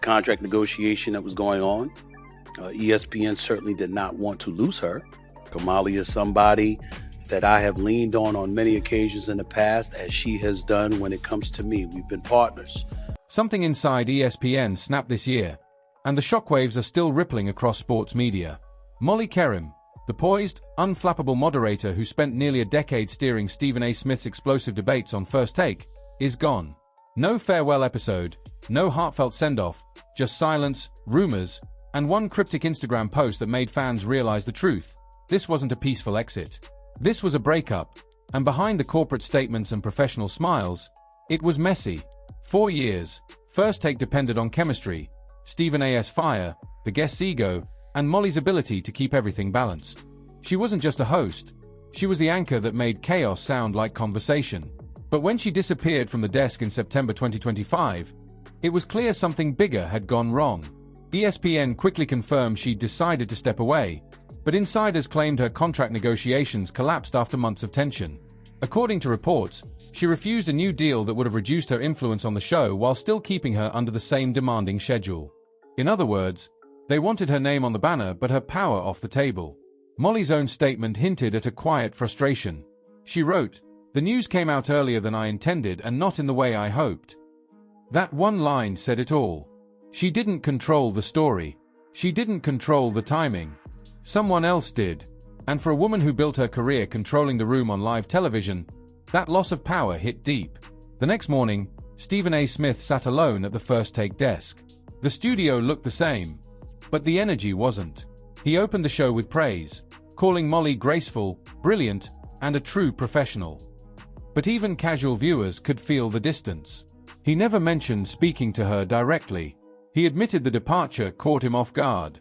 contract negotiation that was going on. ESPN certainly did not want to lose her. Molly is somebody that I have leaned on many occasions in the past, as she has done when it comes to me. We've been partners. Something inside ESPN snapped this year, and the shockwaves are still rippling across sports media. Molly Qerim, the poised, unflappable moderator who spent nearly a decade steering Stephen A. Smith's explosive debates on First Take, is gone. No farewell episode, no heartfelt send-off, just silence, rumors, and one cryptic Instagram post that made fans realize the truth. This wasn't a peaceful exit. This was a breakup, and behind the corporate statements and professional smiles, it was messy. 4 years, First Take depended on chemistry, Stephen A.'s fire, the guest's ego, and Molly's ability to keep everything balanced. She wasn't just a host, she was the anchor that made chaos sound like conversation. But when she disappeared from the desk in September 2025, it was clear something bigger had gone wrong. ESPN quickly confirmed she'd decided to step away, but insiders claimed her contract negotiations collapsed after months of tension. According to reports, she refused a new deal that would have reduced her influence on the show while still keeping her under the same demanding schedule. In other words, they wanted her name on the banner but her power off the table. Molly's own statement hinted at a quiet frustration. She wrote, "The news came out earlier than I intended and not in the way I hoped." That one line said it all. She didn't control the story. She didn't control the timing. Someone else did. And for a woman who built her career controlling the room on live television, that loss of power hit deep. The next morning, Stephen A. Smith sat alone at the First Take desk. The studio looked the same, but the energy wasn't. He opened the show with praise, calling Molly graceful, brilliant, and a true professional. But even casual viewers could feel the distance. He never mentioned speaking to her directly. He admitted the departure caught him off guard.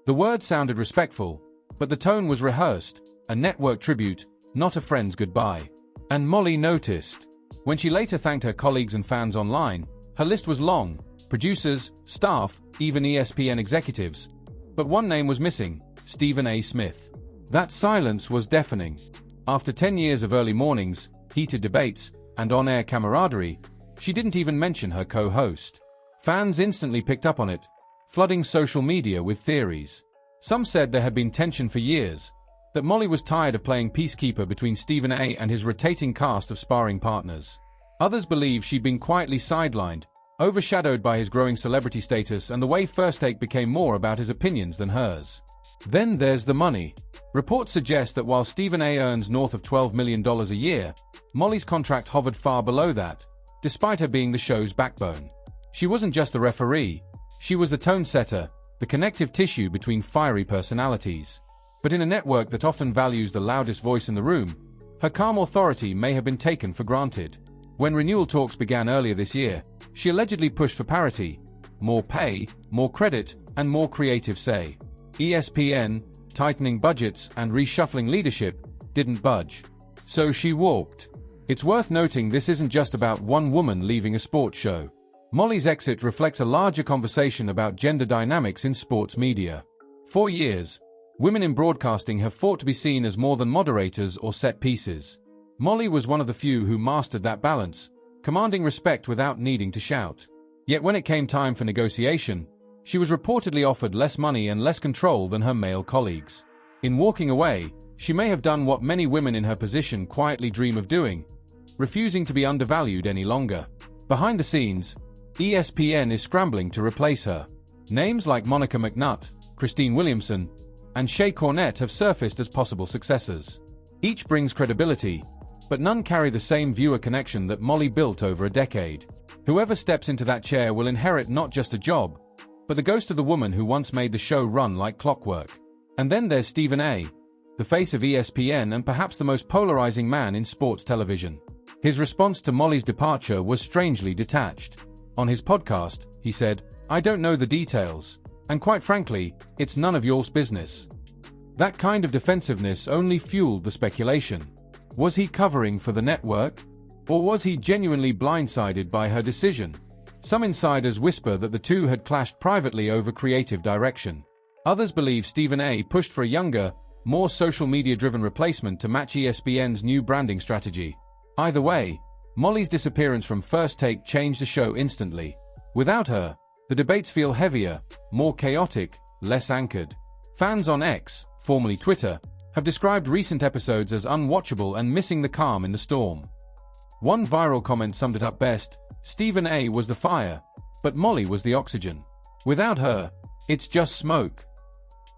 The words sounded respectful, but the tone was rehearsed, a network tribute, not a friend's goodbye. And Molly noticed. When she later thanked her colleagues and fans online, her list was long: producers, staff, even ESPN executives. But one name was missing: Stephen A. Smith. That silence was deafening. After 10 years of early mornings, heated debates, and on-air camaraderie, she didn't even mention her co-host. Fans instantly picked up on it, flooding social media with theories. Some said there had been tension for years, that Molly was tired of playing peacekeeper between Stephen A. and his rotating cast of sparring partners. Others believed she'd been quietly sidelined, overshadowed by his growing celebrity status and the way First Take became more about his opinions than hers. Then there's the money. Reports suggest that while Stephen A. earns north of $12 million a year, Molly's contract hovered far below that, despite her being the show's backbone. She wasn't just a referee, she was the tone setter, the connective tissue between fiery personalities. But in a network that often values the loudest voice in the room, her calm authority may have been taken for granted. When renewal talks began earlier this year, she allegedly pushed for parity, more pay, more credit, and more creative say. ESPN, tightening budgets and reshuffling leadership, didn't budge. So she walked. It's worth noting this isn't just about one woman leaving a sports show. Molly's exit reflects a larger conversation about gender dynamics in sports media. For years, women in broadcasting have fought to be seen as more than moderators or set pieces. Molly was one of the few who mastered that balance, commanding respect without needing to shout. Yet when it came time for negotiation, she was reportedly offered less money and less control than her male colleagues. In walking away, she may have done what many women in her position quietly dream of doing, refusing to be undervalued any longer. Behind the scenes, ESPN is scrambling to replace her. Names like Monica McNutt, Christine Williamson, and Shea Cornette have surfaced as possible successors. Each brings credibility, but none carry the same viewer connection that Molly built over a decade. Whoever steps into that chair will inherit not just a job, but the ghost of the woman who once made the show run like clockwork. And then there's Stephen A., the face of ESPN and perhaps the most polarizing man in sports television. His response to Molly's departure was strangely detached. On his podcast, he said, "I don't know the details, and quite frankly, it's none of your business." That kind of defensiveness only fueled the speculation. Was he covering for the network? Or was he genuinely blindsided by her decision? Some insiders whisper that the two had clashed privately over creative direction. Others believe Stephen A. pushed for a younger, more social media-driven replacement to match ESPN's new branding strategy. Either way, Molly's disappearance from First Take changed the show instantly. Without her, The debates feel heavier, more chaotic, less anchored. Fans on X, formerly Twitter, have described recent episodes as unwatchable and missing the calm in the storm. One viral comment summed it up best: Stephen A. was the fire, but Molly was the oxygen. Without her, it's just smoke.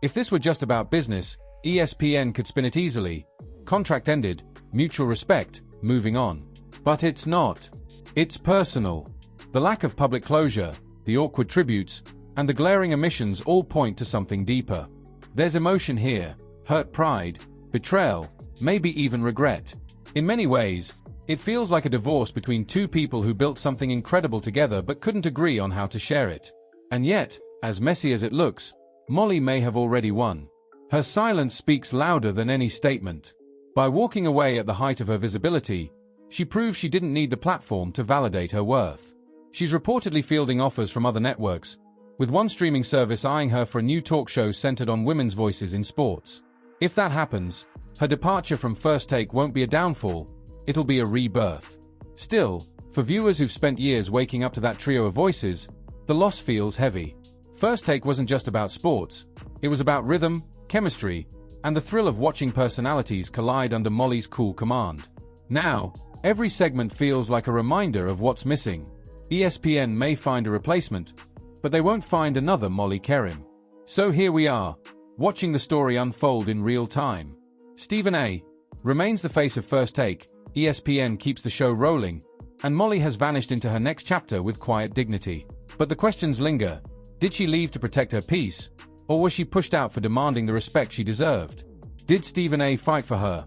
If this were just about business, ESPN could spin it easily. Contract ended, mutual respect, moving on. But it's not. It's personal. The lack of public closure, the awkward tributes, and the glaring omissions all point to something deeper. There's emotion here, hurt pride, betrayal, maybe even regret. In many ways, it feels like a divorce between two people who built something incredible together but couldn't agree on how to share it. And yet, as messy as it looks, Molly may have already won. Her silence speaks louder than any statement. By walking away at the height of her visibility, she proves she didn't need the platform to validate her worth. She's reportedly fielding offers from other networks, with one streaming service eyeing her for a new talk show centered on women's voices in sports. If that happens, her departure from First Take won't be a downfall, it'll be a rebirth. Still, for viewers who've spent years waking up to that trio of voices, the loss feels heavy. First Take wasn't just about sports, it was about rhythm, chemistry, and the thrill of watching personalities collide under Molly's cool command. Now, every segment feels like a reminder of what's missing. ESPN may find a replacement, but they won't find another Molly Qerim. So here we are, watching the story unfold in real time. Stephen A. remains the face of First Take, ESPN keeps the show rolling, and Molly has vanished into her next chapter with quiet dignity. But the questions linger. Did she leave to protect her peace, or was she pushed out for demanding the respect she deserved? Did Stephen A. fight for her,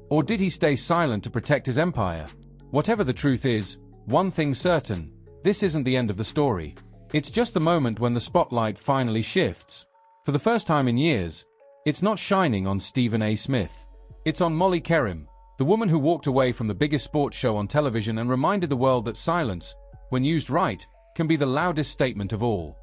or did he stay silent to protect his empire? Whatever the truth is, one thing's certain: this isn't the end of the story. It's just the moment when the spotlight finally shifts. For the first time in years, it's not shining on Stephen A. Smith. It's on Molly Qerim, the woman who walked away from the biggest sports show on television and reminded the world that silence, when used right, can be the loudest statement of all.